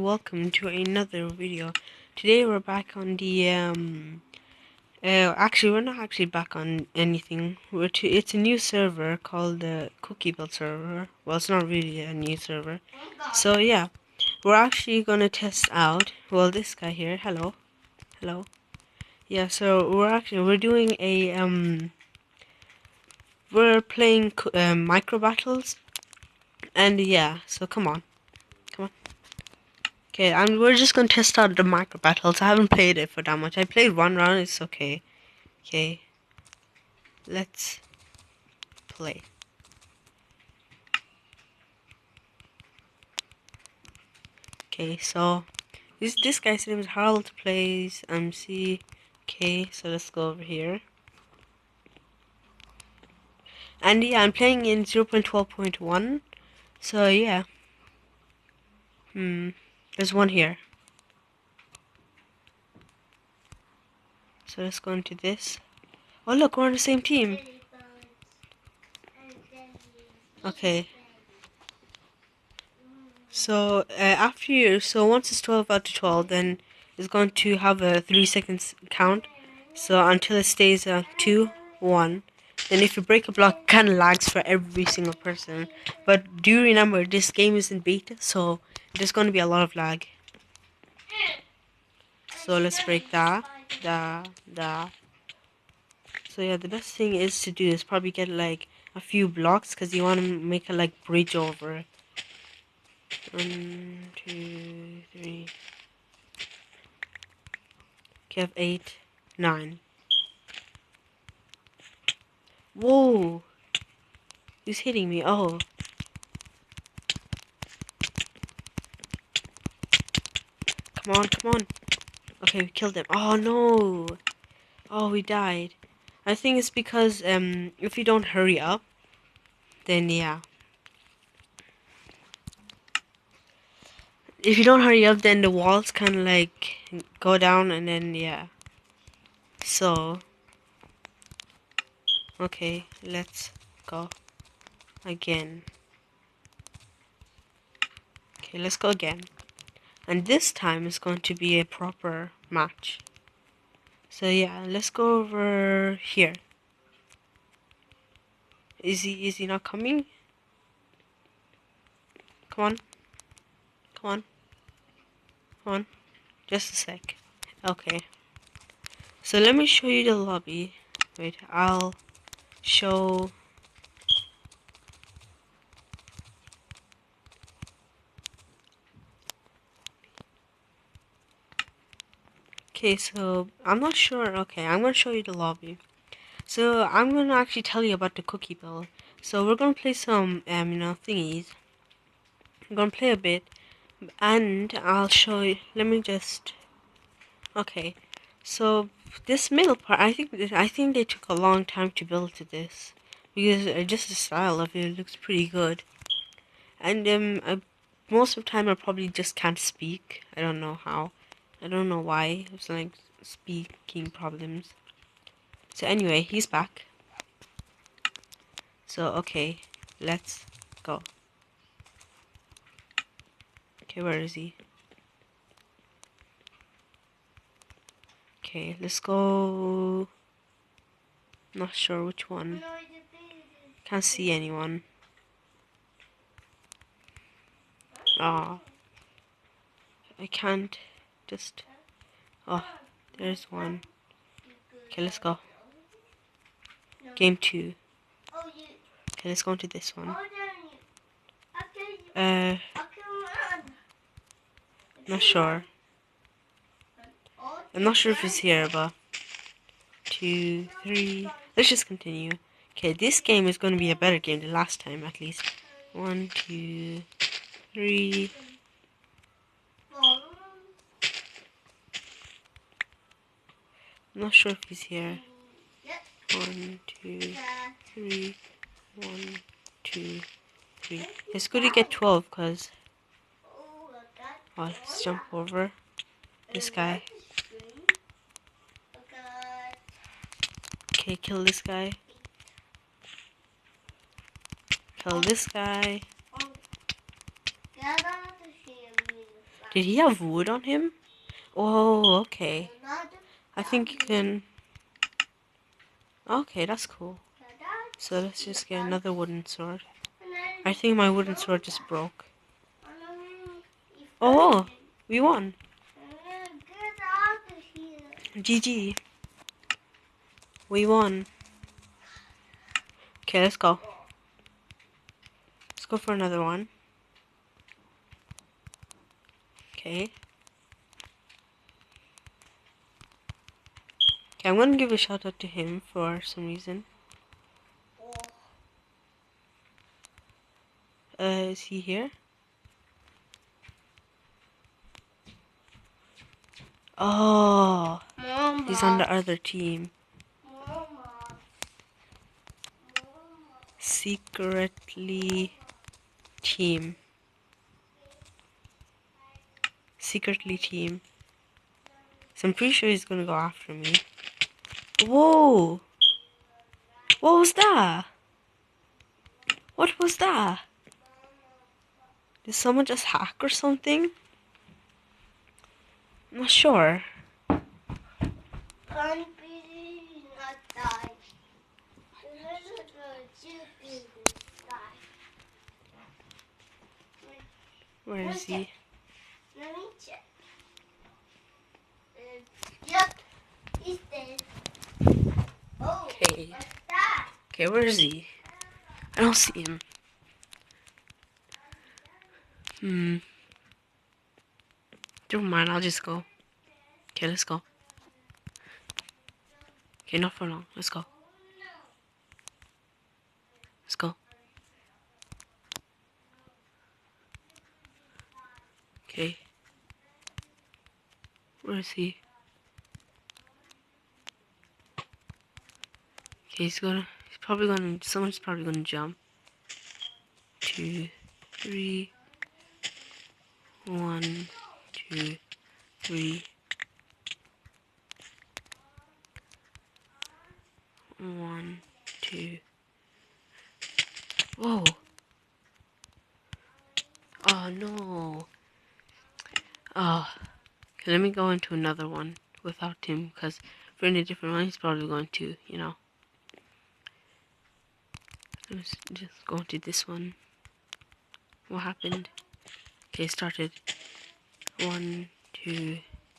welcome to another video. Today we're back on the actually we're not actually back on anything. It's a new server called the Cookie Build server. Well, it's not really a new server. So yeah, we're actually gonna test out. Well, this guy here. Hello. Yeah. So we're doing a we're playing micro battles, and yeah. So come on. Okay, and we're just gonna test out the micro battles. I haven't played it for that much. I played one round, it's okay. Okay, let's play. Okay, so this guy's name is Harold Plays MC. Okay, so let's go over here. And yeah, I'm playing in 0.12.1. So yeah. There's one here. So let's go into this. Oh look, we're on the same team. Okay. So once it's 12 out of 12, then it's going to have a 3 seconds count. So until it stays 2, 1. Then if you break a block, it kind of lags for every single person. But do remember, this game is in beta, so there's going to be a lot of lag. So let's break that. So yeah, the best thing is to do is probably get like a few blocks, because you want to make a like bridge over. 1, 2, 3. Okay, I have 8, 9. Whoa! Who's hitting me? Oh. Come on. Okay, we killed him. Oh no! Oh, we died. I think it's because if you don't hurry up, then yeah. If you don't hurry up, then the walls kind of like go down, and then yeah. So okay, let's go again. Okay, let's go again. And this time it's going to be a proper match. So yeah, let's go over here. Is he not coming? Come on. Just a sec. Okay. So let me show you the lobby. Wait, I'll show. Okay, so I'm not sure. Okay, I'm gonna show you the lobby. So I'm gonna actually tell you about the cookie build. So we're gonna play some thingies. I'm gonna play a bit, and I'll show you. Let me just. Okay, so this middle part, I think they took a long time to build to this, because just the style of it looks pretty good. And most of the time I probably just can't speak. I don't know how. I don't know why. It's like speaking problems. So anyway, he's back. So okay, let's go. Okay, where is he? Okay, let's go. Not sure which one. Can't see anyone. Ah, I can't just. Oh, there's one. Okay, let's go. Game 2. Okay, let's go into this one. Not sure. I'm not sure if it's here, but 2, 3. Let's just continue. Okay, this game is going to be a better game than last time, at least. 1, 2, 3. I'm not sure if he's here. 1, 2, 3. 1, 2, 3. It's good to get 12, because. Oh, let's jump over this guy. Okay, kill this guy. Kill this guy. Did he have wood on him? Oh, okay. I think you can... Okay, that's cool. So let's just get another wooden sword. I think my wooden sword just broke. Oh, we won. GG. We won. Okay, let's go. Let's go for another one. Okay. Okay, I'm gonna give a shout out to him for some reason. Is he here? Oh, he's on the other team. Secretly team. Secretly team. So I'm pretty sure he's gonna go after me. Whoa! What was that? What was that? Did someone just hack or something? I'm not sure. Where is he? Let me check. Yep, he's dead. Oh, Okay. what's that? Okay, where is he? I don't see him. Never mind, I'll just go. Okay, let's go. Okay, not for long. Let's go. Let's go. Okay. Where is he? Okay, someone's probably gonna jump. 2, 3. 1, 2, 3. 1, 2. Whoa. Oh no. Oh. Okay, let me go into another one without him, because if we're in a different one, he's probably going to, Let's just go into this one. What happened? Okay, started. 1, 2,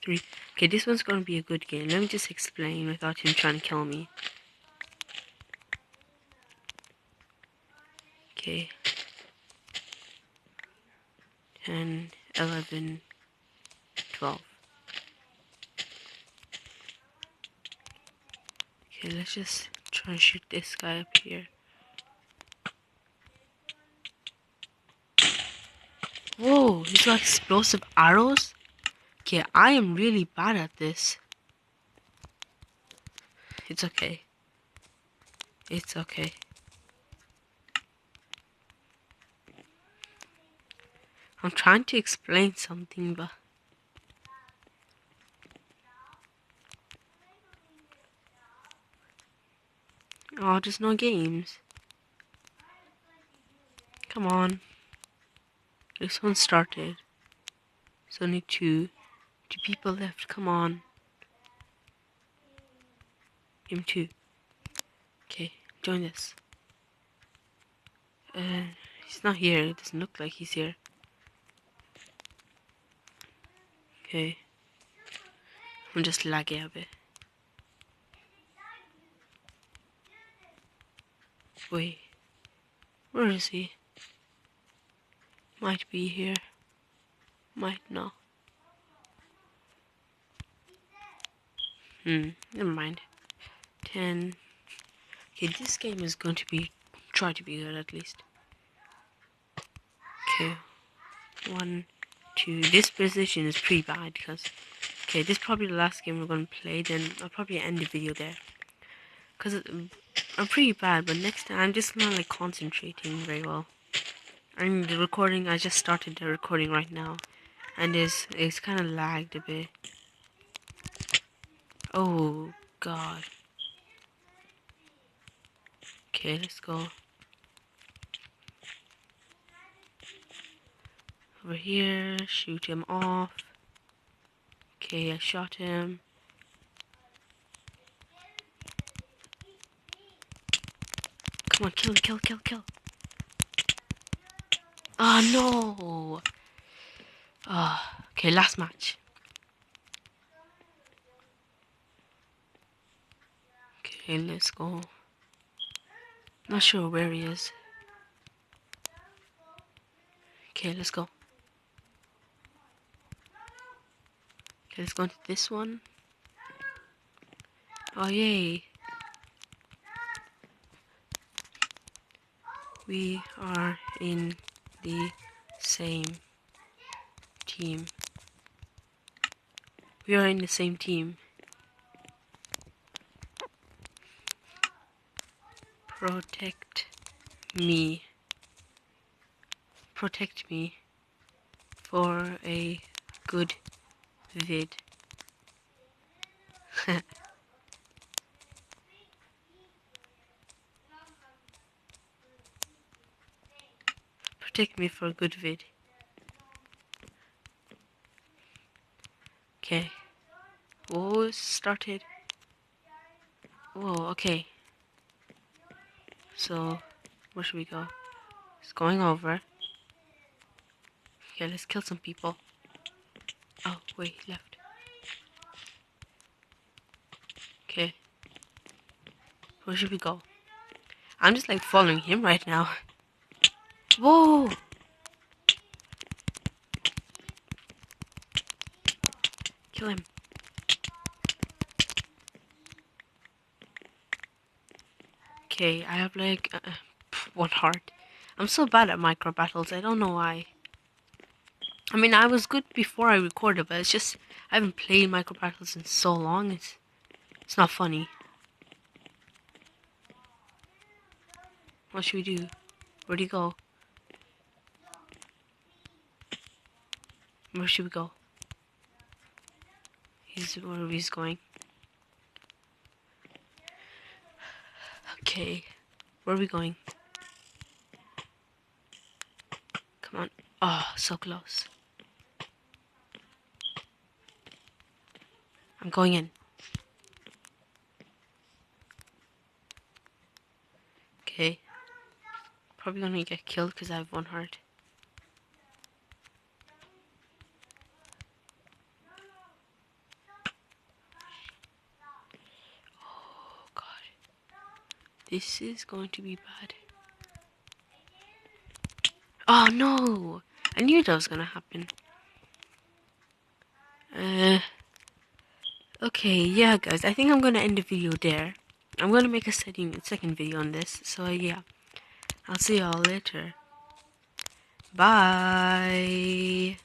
3. Okay, this one's gonna be a good game. Let me just explain without him trying to kill me. Okay. 10, 11, 12. Okay, let's just try and shoot this guy up here. Whoa, he's got explosive arrows? Okay, I am really bad at this. It's okay. It's okay. I'm trying to explain something, but... Oh, there's no games. Come on. This one started. There's only two. 2 people left. Come on. Game 2. Okay, join this. He's not here. It doesn't look like he's here. Okay. I'm just lagging a bit. Wait. Where is he? Might be here. Might not. Never mind. 10. Okay, this game is going to try to be good at least. Okay. 1, 2. This position is pretty bad because... Okay, this is probably the last game we're going to play. Then I'll probably end the video there. Because I'm pretty bad, but next time I'm just not like concentrating very well. And the recording, I just started the recording right now. And it's kind of lagged a bit. Oh, God. Okay, let's go. Over here, shoot him off. Okay, I shot him. Come on, kill, kill, kill, kill. Oh no! Oh, okay, last match. Okay, let's go. Not sure where he is. Okay, let's go. Okay, let's go into this one. Oh, yay. We are in the same team. We are in the same team. Protect me. Protect me for a good vid. Protect me for a good vid. Okay. Oh, started. Whoa, okay. So, where should we go? It's going over. Okay, let's kill some people. Oh, wait, left. Okay. Where should we go? I'm just like following him right now. Whoa! Kill him. Okay, I have like 1 heart. I'm so bad at micro battles. I don't know why. I mean, I was good before I recorded, but it's just I haven't played micro battles in so long. It's not funny. What should we do? Where'd he go? Where should we go? Where he's going. Okay, where are we going? Come on. Oh, so close. I'm going in. Okay. Probably gonna get killed because I have 1 heart. Oh god. This is going to be bad. Oh no! I knew that was gonna happen. Okay, yeah guys, I think I'm gonna end the video there. I'm gonna make a second video on this, so yeah. I'll see y'all later. Bye!